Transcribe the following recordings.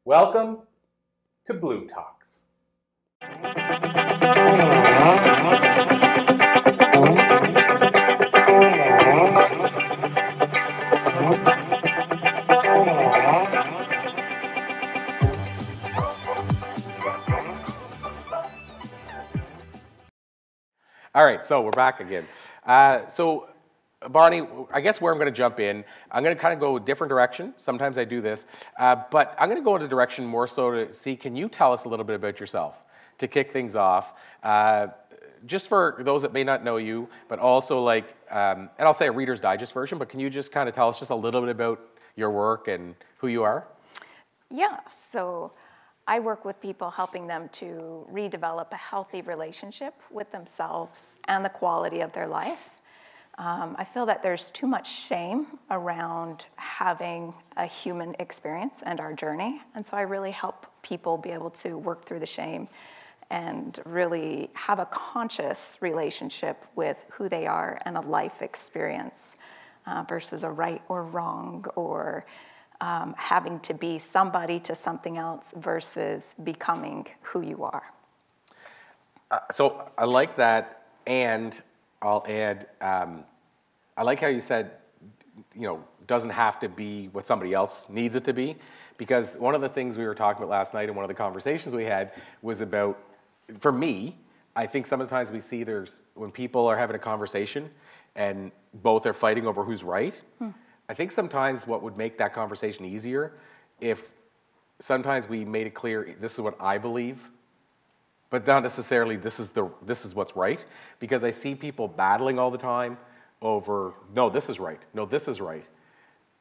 Welcome to bLU Talks. All right, so we're back again. Bonnie, I guess where I'm going to jump in, I'm going to kind of go a different direction. Sometimes I do this, but I'm going to go in a direction more so to see, can you tell us a little bit about yourself to kick things off? Just for those that may not know you, but also like, and I'll say a Reader's Digest version, but can you just kind of tell us just a little bit about your work and who you are? Yeah, so I work with people helping them to redevelop a healthy relationship with themselves and the quality of their life. I feel that there's too much shame around having a human experience and our journey, and so I really help people be able to work through the shame and really have a conscious relationship with who they are and a life experience versus a right or wrong or having to be somebody to something else versus becoming who you are. So I like that, and I'll add, I like how you said, doesn't have to be what somebody else needs it to be, because one of the things we were talking about last night and one of the conversations we had was about, for me, I think sometimes we see when people are having a conversation and both are fighting over who's right, I think sometimes what would make that conversation easier if sometimes we made it clear, this is what I believe, but not necessarily this is what's right, because I see people battling all the time over, no, this is right, no, this is right.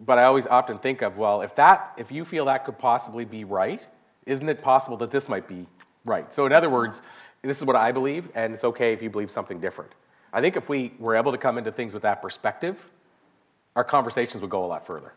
But I always often think of, well, if you feel that could possibly be right, isn't it possible that this might be right? So in other words, this is what I believe, and it's okay if you believe something different. I think if we were able to come into things with that perspective, our conversations would go a lot further.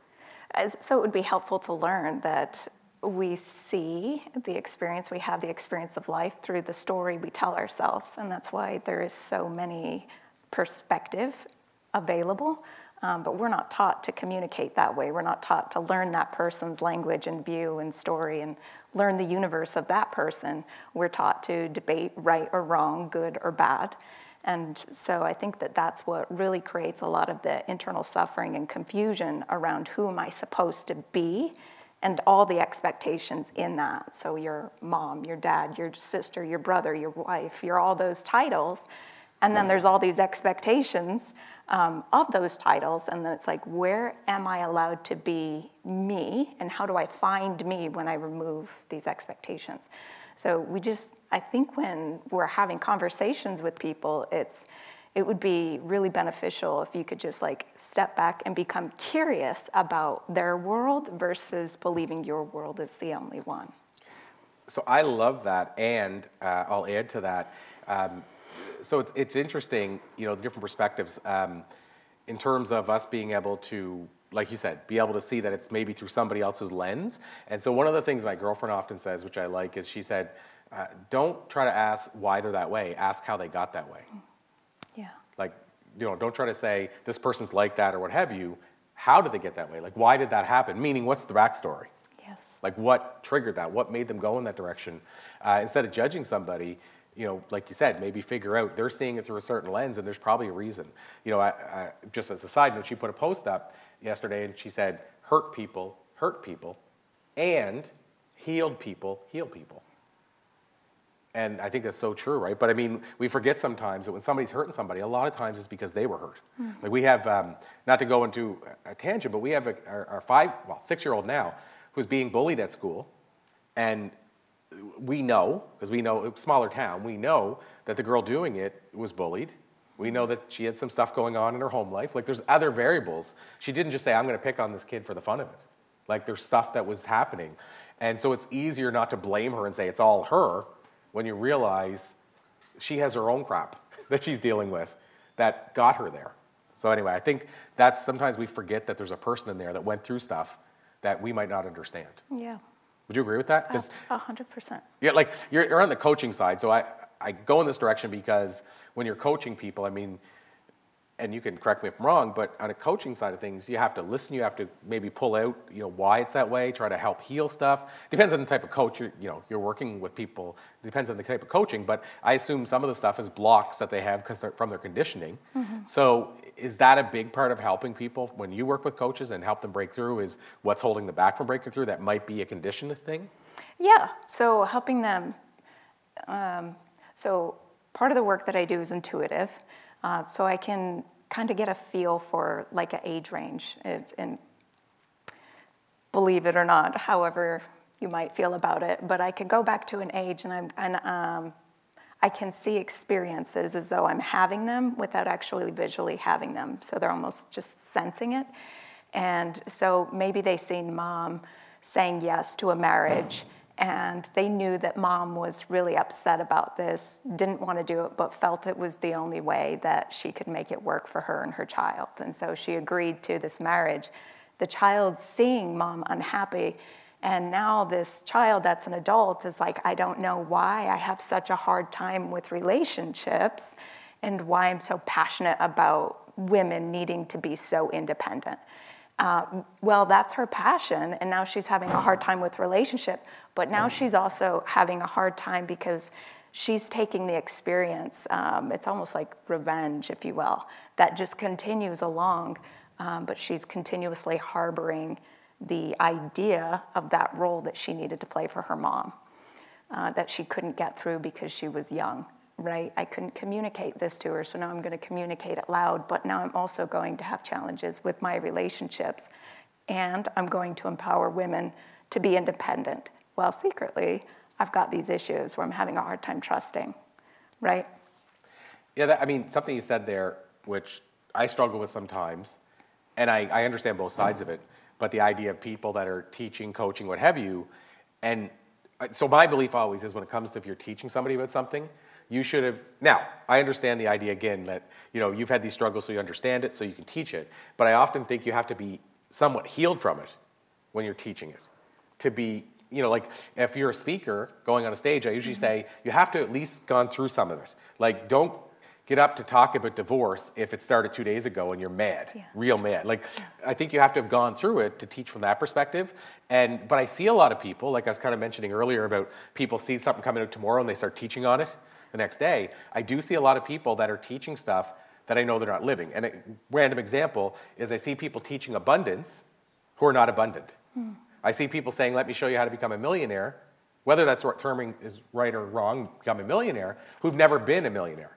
So it would be helpful to learn that we see the experience, we have the experience of life through the story we tell ourselves, and that's why there is so many perspective available, but we're not taught to communicate that way. We're not taught to learn that person's language and view and story and learn the universe of that person. We're taught to debate right or wrong, good or bad. And so I think that that's what really creates a lot of the internal suffering and confusion around who am I supposed to be and all the expectations in that. So your mom, your dad, your sister, your brother, your wife, you're all those titles. And then there's all these expectations of those titles. And then it's like, where am I allowed to be me? And how do I find me when I remove these expectations? So I think when we're having conversations with people, it would be really beneficial if you could just like step back and become curious about their world versus believing your world is the only one. So I love that, and I'll add to that. So it's interesting, the different perspectives in terms of us being able to, like you said, be able to see that it's maybe through somebody else's lens. And so one of the things my girlfriend often says, which I like, is she said, don't try to ask why they're that way, ask how they got that way. Yeah. Like, don't try to say this person's like that or what have you. How did they get that way? Like, why did that happen? Meaning, what's the backstory? Yes. Like, what triggered that? What made them go in that direction? Instead of judging somebody, like you said, maybe figure out they're seeing it through a certain lens and there's probably a reason. Just as a side note, she put a post up yesterday and she said, hurt people, and healed people, heal people. And I think that's so true, right? But I mean, we forget sometimes that when somebody's hurting somebody, a lot of times it's because they were hurt. Mm-hmm. Like we have, not to go into a tangent, but we have our 6-year-old now who's being bullied at school. And we know, because we know, it's a smaller town, we know that the girl doing it was bullied. We know that she had some stuff going on in her home life. Like there's other variables. She didn't just say, I'm going to pick on this kid for the fun of it. Like there's stuff that was happening. And so it's easier not to blame her and say it's all her when you realize she has her own crap that she's dealing with that got her there. So anyway, I think that's sometimes we forget that there's a person in there that went through stuff that we might not understand. Yeah. Would you agree with that? 100%. Yeah, like you're on the coaching side, so I go in this direction because when you're coaching people, I mean, and you can correct me if I'm wrong, but on a coaching side of things, you have to listen, you have to maybe pull out, why it's that way, try to help heal stuff. Depends on the type of coach you're working with people. Depends on the type of coaching, but I assume some of the stuff is blocks that they have because they're from their conditioning. So is that a big part of helping people when you work with coaches and help them break through? Is what's holding them back from breaking through? That might be a conditioned thing? Yeah, so helping them, so part of the work that I do is intuitive. So I can kind of get a feel for like an age range, and believe it or not, however you might feel about it, but I could go back to an age and I can see experiences as though I'm having them without actually visually having them. So they're almost just sensing it. And so maybe they seen mom saying yes to a marriage, and they knew that mom was really upset about this, didn't want to do it, but felt it was the only way that she could make it work for her and her child. And so she agreed to this marriage. The child seeing mom unhappy, and now this child that's an adult is like, I don't know why I have such a hard time with relationships and why I'm so passionate about women needing to be so independent. Well, that's her passion, and now she's having a hard time with relationship, but now she's also having a hard time because she's taking the experience, it's almost like revenge, if you will, that just continues along, but she's continuously harboring the idea of that role that she needed to play for her mom, that she couldn't get through because she was young. Right? I couldn't communicate this to her, so now I'm going to communicate it loud, but now I'm also going to have challenges with my relationships, and I'm going to empower women to be independent, while secretly I've got these issues where I'm having a hard time trusting, right? Yeah, something you said there, which I struggle with sometimes, and I understand both sides of it, but the idea of people that are teaching, coaching, what have you, and so my belief always is when it comes to if you're teaching somebody about something, you should have, now, I understand the idea again that, you've had these struggles so you understand it, so you can teach it, but I often think you have to be somewhat healed from it when you're teaching it. To be, like if you're a speaker going on a stage, I usually say you have to at least gone through some of it. Like, don't get up to talk about divorce if it started 2 days ago and you're mad, real mad. Like, I think you have to have gone through it to teach from that perspective. But I see a lot of people, like I was kind of mentioning earlier about people see something coming out tomorrow and they start teaching on it the next day. I do see a lot of people that are teaching stuff that I know they're not living. And a random example is I see people teaching abundance who are not abundant. I see people saying, let me show you how to become a millionaire, whether that's terming is right or wrong, become a millionaire, who've never been a millionaire.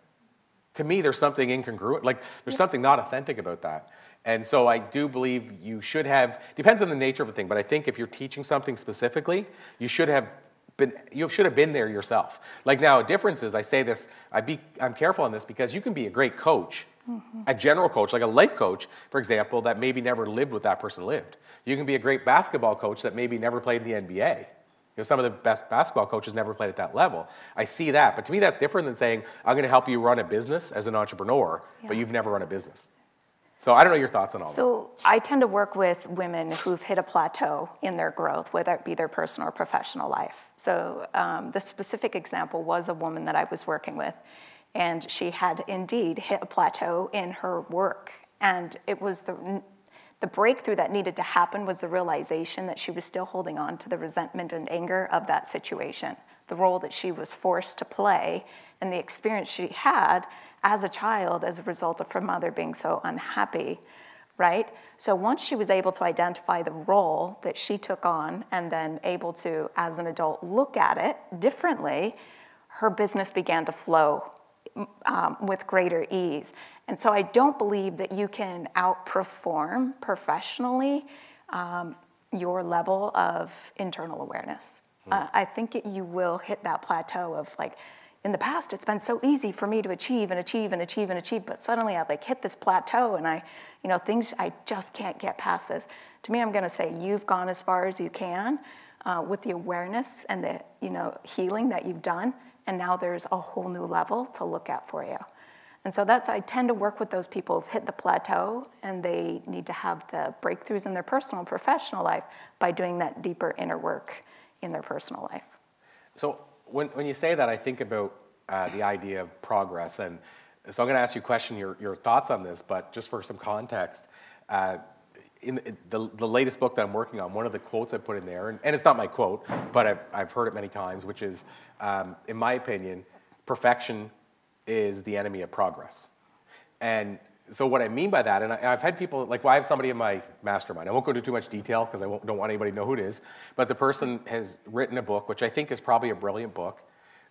To me, there's something incongruent, like there's something not authentic about that. And so I do believe you should have, depends on the nature of a thing, but I think if you're teaching something specifically, you should have been there yourself. Like now, a difference is, I say this, I'm careful on this because you can be a great coach, a general coach, like a life coach, for example, that maybe never lived what that person lived. You can be a great basketball coach that maybe never played in the NBA. Some of the best basketball coaches never played at that level. I see that, but to me that's different than saying, I'm going to help you run a business as an entrepreneur, but you've never run a business. So I don't know your thoughts on all that. So I tend to work with women who've hit a plateau in their growth, whether it be their personal or professional life. So the specific example was a woman that I was working with, and she had indeed hit a plateau in her work. And it was the breakthrough that needed to happen was the realization that she was still holding on to the resentment and anger of that situation, the role that she was forced to play, and the experience she had as a child as a result of her mother being so unhappy, right? So once she was able to identify the role that she took on and then able to, as an adult, look at it differently, her business began to flow with greater ease. And so I don't believe that you can outperform professionally your level of internal awareness. I think you will hit that plateau of like, in the past, it's been so easy for me to achieve and achieve and achieve and achieve, but suddenly I've like hit this plateau and I just can't get past this. To me, I'm gonna say you've gone as far as you can with the awareness and the healing that you've done, and now there's a whole new level to look at for you. And so I tend to work with those people who've hit the plateau and they need to have the breakthroughs in their personal and professional life by doing that deeper inner work in their personal life. So when you say that, I think about the idea of progress, and So I'm going to ask you a question, your thoughts on this, but just for some context, in the latest book that I'm working on, one of the quotes I put in there, and it's not my quote, but I've heard it many times, which is, in my opinion, perfection is the enemy of progress. And so what I mean by that, and I've had people, like, well, I have somebody in my mastermind. I won't go into too much detail because don't want anybody to know who it is, but the person has written a book, which I think is probably a brilliant book,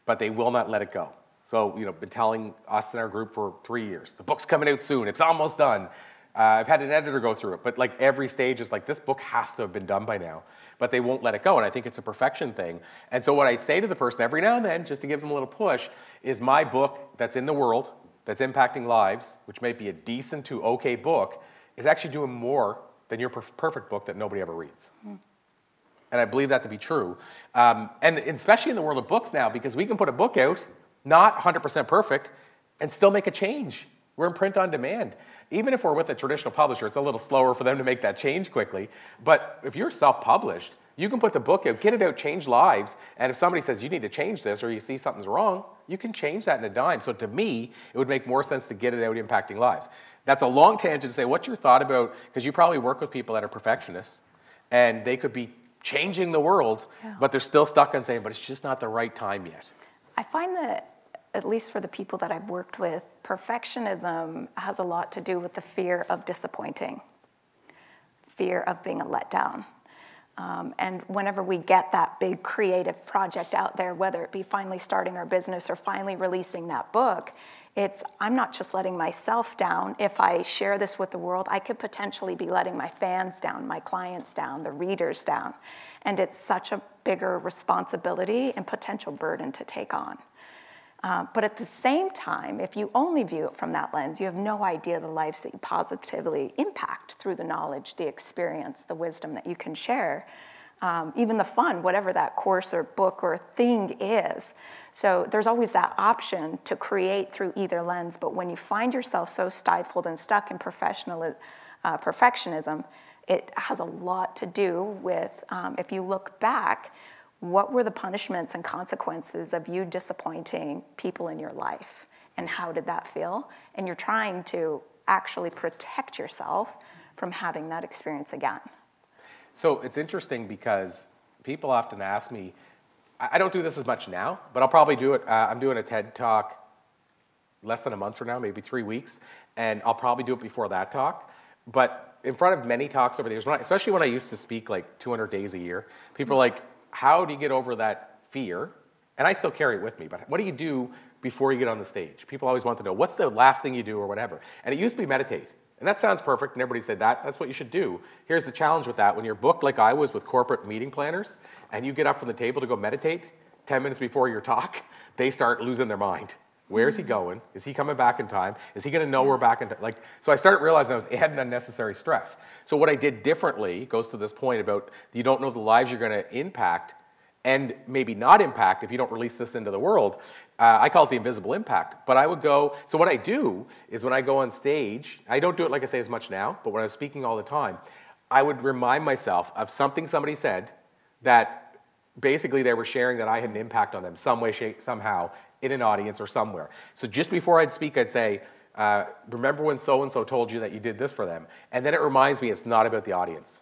but they will not let it go. So, been telling us in our group for 3 years, the book's coming out soon, it's almost done. I've had an editor go through it, but like every stage is like, this book has to have been done by now, but they won't let it go, and I think it's a perfection thing. And so what I say to the person every now and then, just to give them a little push, is my book that's in the world, that's impacting lives, which may be a decent to okay book, is actually doing more than your perfect book that nobody ever reads. And I believe that to be true. And especially in the world of books now, because we can put a book out, not 100% perfect, and still make a change. We're in print on demand. Even if we're with a traditional publisher, it's a little slower for them to make that change quickly. But if you're self-published, you can put the book out, get it out, change lives, and if somebody says you need to change this or you see something's wrong, you can change that in a dime. So to me, it would make more sense to get it out impacting lives. That's a long tangent to say, what's your thought about, because you probably work with people that are perfectionists, and they could be changing the world, but they're still stuck on saying, but it's just not the right time yet. I find that, at least for the people that I've worked with, perfectionism has a lot to do with the fear of disappointing, fear of being a letdown. And whenever we get that big creative project out there, whether it be finally starting our business or finally releasing that book, I'm not just letting myself down. If I share this with the world, I could potentially be letting my fans down, my clients down, the readers down. And it's such a bigger responsibility and potential burden to take on. But at the same time, if you only view it from that lens, you have no idea the lives that you positively impact through the knowledge, the experience, the wisdom that you can share, even the fun, whatever that course or book or thing is. So there's always that option to create through either lens, but when you find yourself so stifled and stuck in perfectionism, it has a lot to do with, if you look back, what were the punishments and consequences of you disappointing people in your life? And how did that feel? And you're trying to actually protect yourself from having that experience again. So it's interesting because people often ask me, I don't do this as much now, but I'll probably do it. I'm doing a TED Talk less than a month from now, maybe 3 weeks, and I'll probably do it before that talk. But in front of many talks over the years, especially when I used to speak like 200 days a year, people are like, how do you get over that fear? And I still carry it with me, but what do you do before you get on the stage? People always want to know, what's the last thing you do or whatever? And it used to be meditate. And that sounds perfect, and everybody said that's what you should do. Here's the challenge with that. When you're booked like I was with corporate meeting planners, and you get up from the table to go meditate, 10 minutes before your talk, they start losing their mind. Where's he going? Is he coming back in time? Is he going to know we're back in time? So I started realizing I was adding unnecessary stress. So what I did differently goes to this point about you don't know the lives you're going to impact and maybe not impact if you don't release this into the world. I call it the invisible impact. But I would go, so what I do is when I go on stage, I don't do it like I say as much now, but when I was speaking all the time, I would remind myself of something somebody said that basically they were sharing that I had an impact on them some way, shape, somehow, in an audience or somewhere. So just before I'd speak, I'd say, remember when so-and-so told you that you did this for them? And then it reminds me it's not about the audience.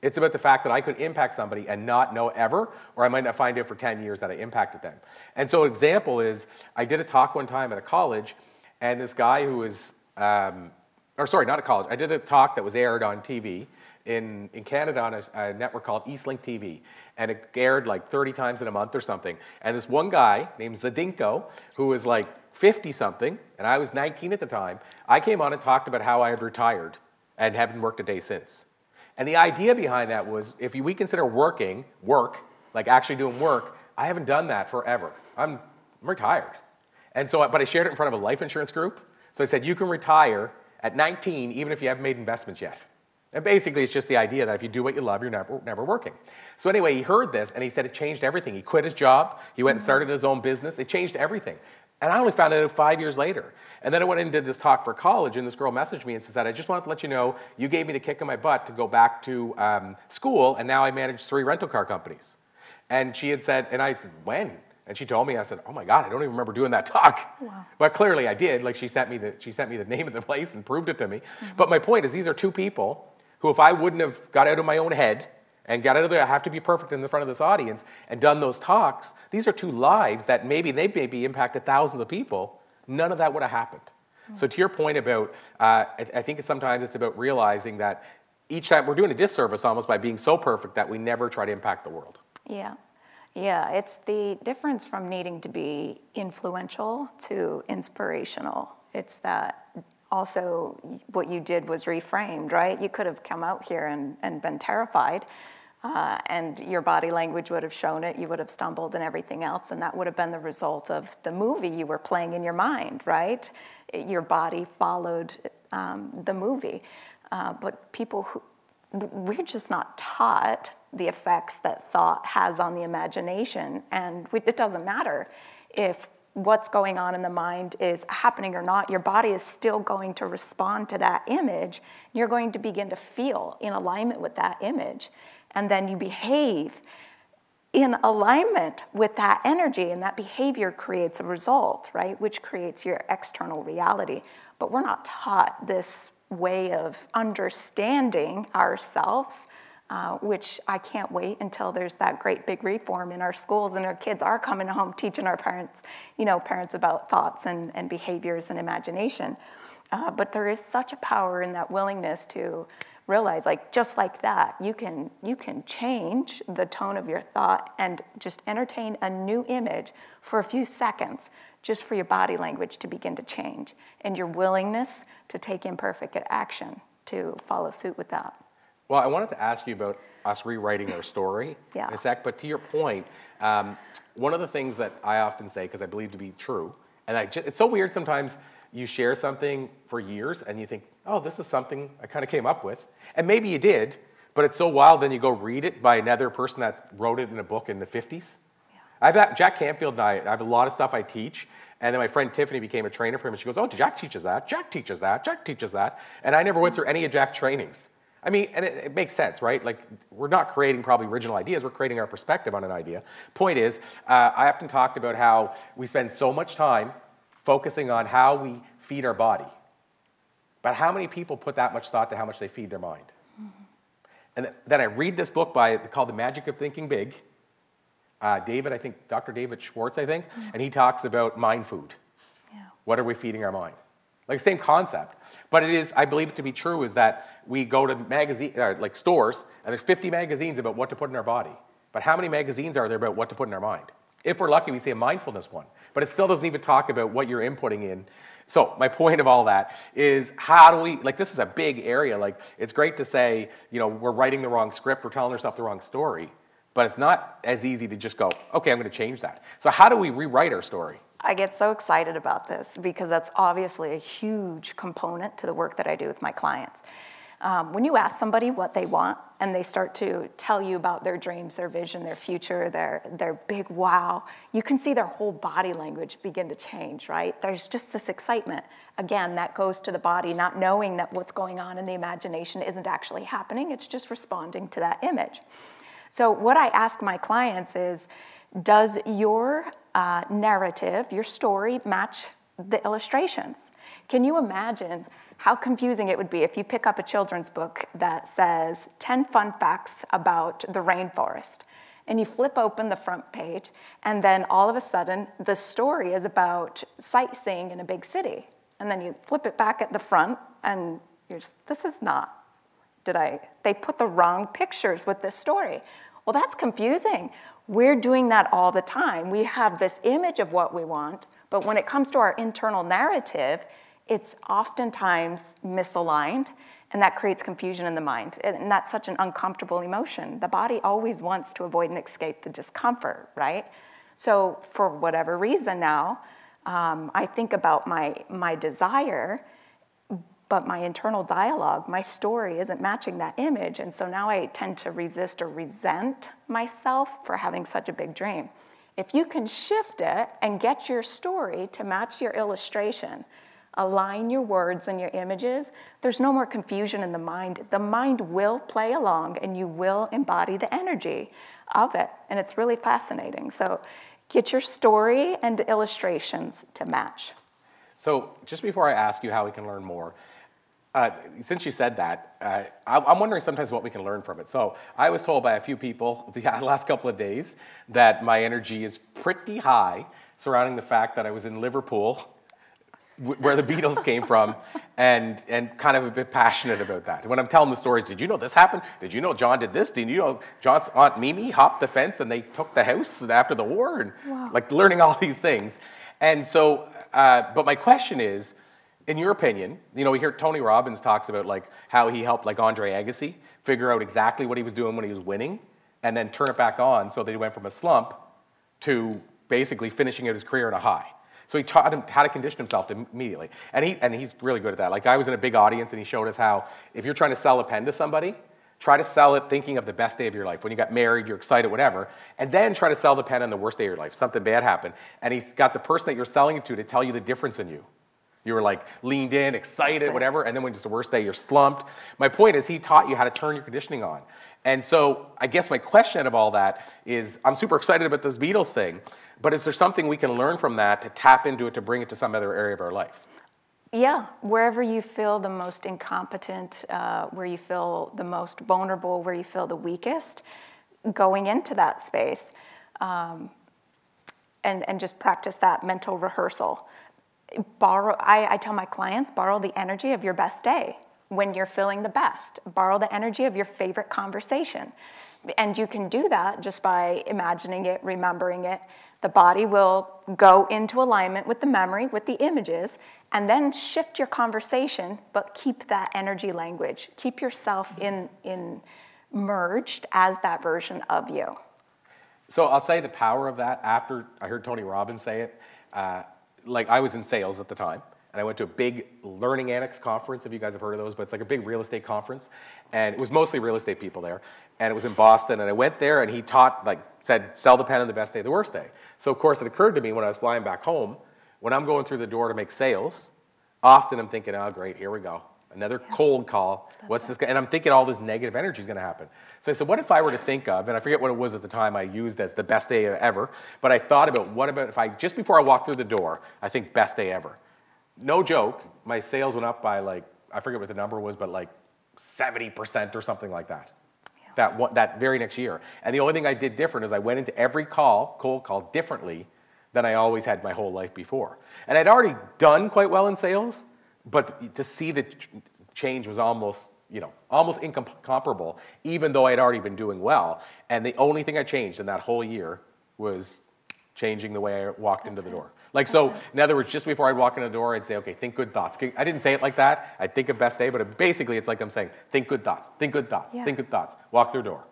It's about the fact that I could impact somebody and not know ever, or I might not find out for 10 years that I impacted them. And so an example is, I did a talk one time at a college, and this guy who was, or sorry, not a college, I did a talk that was aired on TV in Canada on a network called Eastlink TV. And it aired like 30 times in a month or something. And this one guy named Zadinko, who was like 50-something, and I was 19 at the time, I came on and talked about how I had retired and haven't worked a day since. And the idea behind that was, if we consider work, like actually doing work, I haven't done that forever. I'm retired. And so, but I shared it in front of a life insurance group. So I said, you can retire at 19 even if you haven't made investments yet. And basically, it's just the idea that if you do what you love, you're never working. So anyway, he heard this, and he said it changed everything. He quit his job. He went and started his own business. It changed everything. And I only found out 5 years later. And then I went and did this talk for college, and this girl messaged me and said, I just wanted to let you know, you gave me the kick in my butt to go back to school, and now I manage 3 rental car companies. And she had said, and I said, when? And she told me, I said, oh my God, I don't even remember doing that talk. Wow. But clearly I did. Like she sent me the name of the place and proved it to me. But my point is, these are two people who, if I wouldn't have got out of my own head and got out of there, I have to be perfect in the front of this audience, and done those talks, these are two lives that maybe impacted thousands of people. None of that would have happened. So to your point about, I think sometimes it's about realizing that each time we're doing a disservice almost by being so perfect that we never try to impact the world. Yeah. Yeah, it's the difference from needing to be influential to inspirational. It's that also what you did was reframed, right? You could have come out here and been terrified, and your body language would have shown it. You would have stumbled and everything else, and that would have been the result of the movie you were playing in your mind, right? Your body followed the movie. But people we're just not taught the effects that thought has on the imagination, and it doesn't matter if what's going on in the mind is happening or not. Your body is still going to respond to that image. You're going to begin to feel in alignment with that image, and then you behave in alignment with that energy, and that behavior creates a result, right, which creates your external reality. But we're not taught this way of understanding ourselves, which I can't wait until there's that great big reform in our schools and our kids are coming home teaching our parents, parents about thoughts and behaviors and imagination. But there is such a power in that willingness to realize, like, just like that, you can change the tone of your thought and just entertain a new image for a few seconds, just for your body language to begin to change and your willingness to take imperfect action to follow suit with that. Well, I wanted to ask you about us rewriting our story in a sec, but to your point, one of the things that I often say, because I believe to be true, and it's so weird sometimes you share something for years and you think, oh, this is something I kind of came up with. And maybe you did, but it's so wild, then you go read it by another person that wrote it in a book in the 50s. Jack Canfield and I have a lot of stuff I teach, and then my friend Tiffany became a trainer for him, and she goes, oh, Jack teaches that, Jack teaches that, Jack teaches that, and I never went through any of Jack's trainings. I mean, and it makes sense, right? Like, we're not creating probably original ideas, we're creating our perspective on an idea. Point is, I often talked about how we spend so much time focusing on how we feed our body, but how many people put that much thought to how much they feed their mind? And then I read this book called The Magic of Thinking Big, Dr. David Schwartz, and he talks about mind food. Yeah. What are we feeding our mind? Like, same concept, but it is, I believe it to be true, is that we go to like stores, and there's 50 magazines about what to put in our body. But how many magazines are there about what to put in our mind? If we're lucky, we see a mindfulness one, but it still doesn't even talk about what you're inputting in. So my point of all that is, how do we, like, this is a big area. Like, it's great to say, we're writing the wrong script, we're telling ourselves the wrong story, but it's not as easy to just go, okay, I'm going to change that. So how do we rewrite our story? I get so excited about this because that's obviously a huge component to the work that I do with my clients. When you ask somebody what they want and they start to tell you about their dreams, their vision, their future, their big wow, you can see their whole body language begin to change, right? There's just this excitement. Again, that goes to the body, not knowing that what's going on in the imagination isn't actually happening. It's just responding to that image. So what I ask my clients is, does your narrative, your story, match the illustrations? Can you imagine how confusing it would be if you pick up a children's book that says 10 fun facts about the rainforest, and you flip open the front page, and then all of a sudden the story is about sightseeing in a big city, and then you flip it back at the front, and you're just, this is not, they put the wrong pictures with this story. Well, that's confusing. We're doing that all the time. We have this image of what we want, but when it comes to our internal narrative, it's oftentimes misaligned, and that creates confusion in the mind. And that's such an uncomfortable emotion. The body always wants to avoid and escape the discomfort, right? So for whatever reason now, I think about my desire, but my internal dialogue, my story isn't matching that image. And so now I tend to resist or resent myself for having such a big dream. If you can shift it and get your story to match your illustration, align your words and your images, there's no more confusion in the mind. The mind will play along and you will embody the energy of it. And it's really fascinating. So Get your story and illustrations to match. So just before I ask you how we can learn more, since you said that, I'm wondering sometimes what we can learn from it. So I was told by a few people the last couple of days that my energy is pretty high surrounding the fact that I was in Liverpool, where the Beatles came from, and kind of a bit passionate about that. When I'm telling the stories, did you know this happened? Did you know John did this? Did you know John's Aunt Mimi hopped the fence and they took the house after the war? And wow. Like learning all these things. And so, but my question is, in your opinion, you know, we hear Tony Robbins talks about like how he helped like Andre Agassi figure out exactly what he was doing when he was winning and then turn it back on so that he went from a slump to basically finishing out his career in a high. So he taught him how to condition himself immediately. And he's really good at that. Like I was in a big audience and he showed us how if you're trying to sell a pen to somebody, try to sell it thinking of the best day of your life. When you got married, you're excited, whatever. And then try to sell the pen on the worst day of your life. Something bad happened. And he's got the person that you're selling it to tell you the difference in you. You were like leaned in, excited, whatever, and then when it's the worst day, you're slumped. My point is he taught you how to turn your conditioning on. And so I guess my question out of all that is I'm super excited about this Beatles thing, but is there something we can learn from that to tap into it to bring it to some other area of our life? Yeah, wherever you feel the most incompetent, where you feel the most vulnerable, where you feel the weakest, going into that space and just practice that mental rehearsal. I tell my clients, borrow the energy of your best day when you're feeling the best. Borrow the energy of your favorite conversation. And you can do that just by imagining it, remembering it. The body will go into alignment with the memory, with the images, and then shift your conversation, but keep that energy language. Keep yourself in merged as that version of you. So I'll say the power of that after I heard Tony Robbins say it. Like I was in sales at the time, and I went to a big Learning Annex conference, if you guys have heard of those, but it's like a big real estate conference, and it was mostly real estate people there, and it was in Boston, and I went there, and he taught, like, said, sell the pen on the best day, the worst day. So, of course, it occurred to me when I was flying back home, when I'm going through the door to make sales, often I'm thinking, oh, great, here we go. Another cold call. What's this? And I'm thinking all this negative energy is going to happen. So I said, what if I were to think of, and I forget what it was at the time I used as the best day ever, but I thought about what about if I, just before I walked through the door, I think best day ever. No joke, my sales went up by like, I forget what the number was, but like 70% or something like that. Yeah. That very next year. And the only thing I did different is I went into every cold call differently than I always had my whole life before. And I'd already done quite well in sales, but to see the change was almost incomparable, even though I'd already been doing well. And the only thing I changed in that whole year was changing the way I walked into the door. Like, so, in other words, just before I'd walk in the door, I'd say, okay, think good thoughts. I didn't say it like that. I'd think of best day, but basically it's like I'm saying, think good thoughts, think good thoughts, think good thoughts. Walk through the door,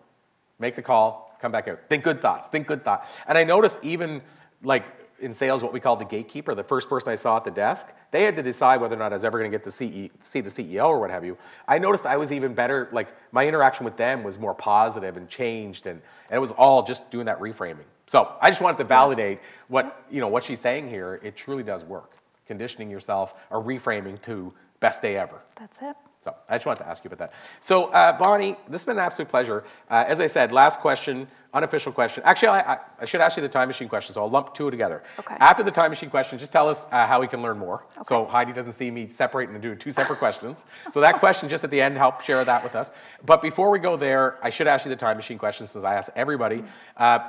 make the call, come back out. Think good thoughts, think good thoughts. And I noticed even, like, in sales, what we call the gatekeeper, the first person I saw at the desk, they had to decide whether or not I was ever going to get to see the CEO or what have you. I noticed I was even better, like my interaction with them was more positive and changed, and it was all just doing that reframing. So I just wanted to validate what she's saying here. It truly does work. Conditioning yourself or reframing to best day ever. That's it. So I just wanted to ask you about that. So Bonnie, this has been an absolute pleasure. As I said, last question, unofficial question. Actually, I should ask you the time machine question, so I'll lump two together. Okay. After the time machine question, just tell us how we can learn more. Okay. So Heidi doesn't see me separating and doing two separate questions. So that question just at the end, help share that with us. But before we go there, I should ask you the time machine question since I asked everybody.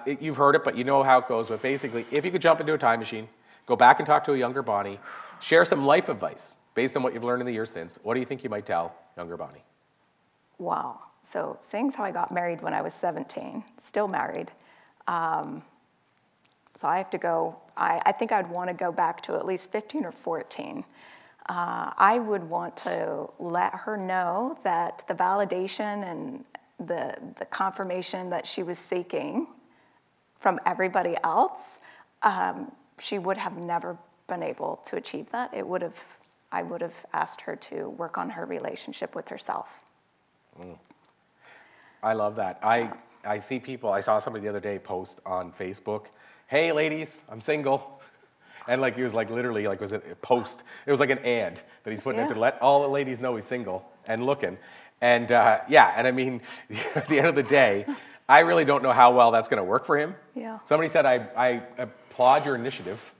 You've heard it, but you know how it goes. But basically, if you could jump into a time machine, go back and talk to a younger Bonnie, share some life advice based on what you've learned in the years since, what do you think you might tell younger Bonnie? Wow. So seeing as how I got married when I was 17, still married, so I have to go, I think I'd want to go back to at least 15 or 14. I would want to let her know that the validation and the confirmation that she was seeking from everybody else, she would have never been able to achieve that. I would have asked her to work on her relationship with herself. I love that. I see people, I saw somebody the other day post on Facebook, hey ladies, I'm single. And like, it was like literally like, it was a post. It was like an ad that he's putting in to let all the ladies know he's single and looking. And and I mean, at the end of the day, I really don't know how well that's going to work for him. Yeah. Somebody said, I applaud your initiative,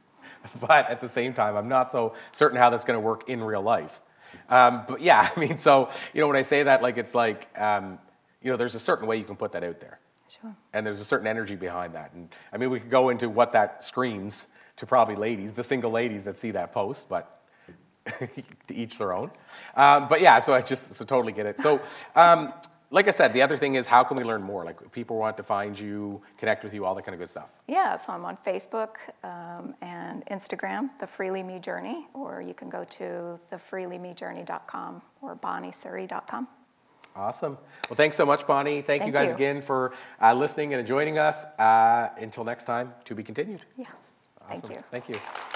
but at the same time, I'm not so certain how that's going to work in real life. But yeah, I mean, so, you know, when I say that, like, it's like, you know, there's a certain way you can put that out there. Sure. And there's a certain energy behind that. And I mean, we could go into what that screams to probably ladies, the single ladies that see that post, but to each their own. But yeah, so I just totally get it. So, like I said, the other thing is, how can we learn more? Like, if people want to find you, connect with you, all that kind of good stuff. Yeah, so I'm on Facebook and Instagram, The Freely Me Journey, or you can go to thefreelymejourney.com or bonniesurie.com. Awesome. Well, thanks so much, Bonnie. Thank you guys again for listening and joining us. Until next time, to be continued. Yes. Awesome. Thank you. Thank you.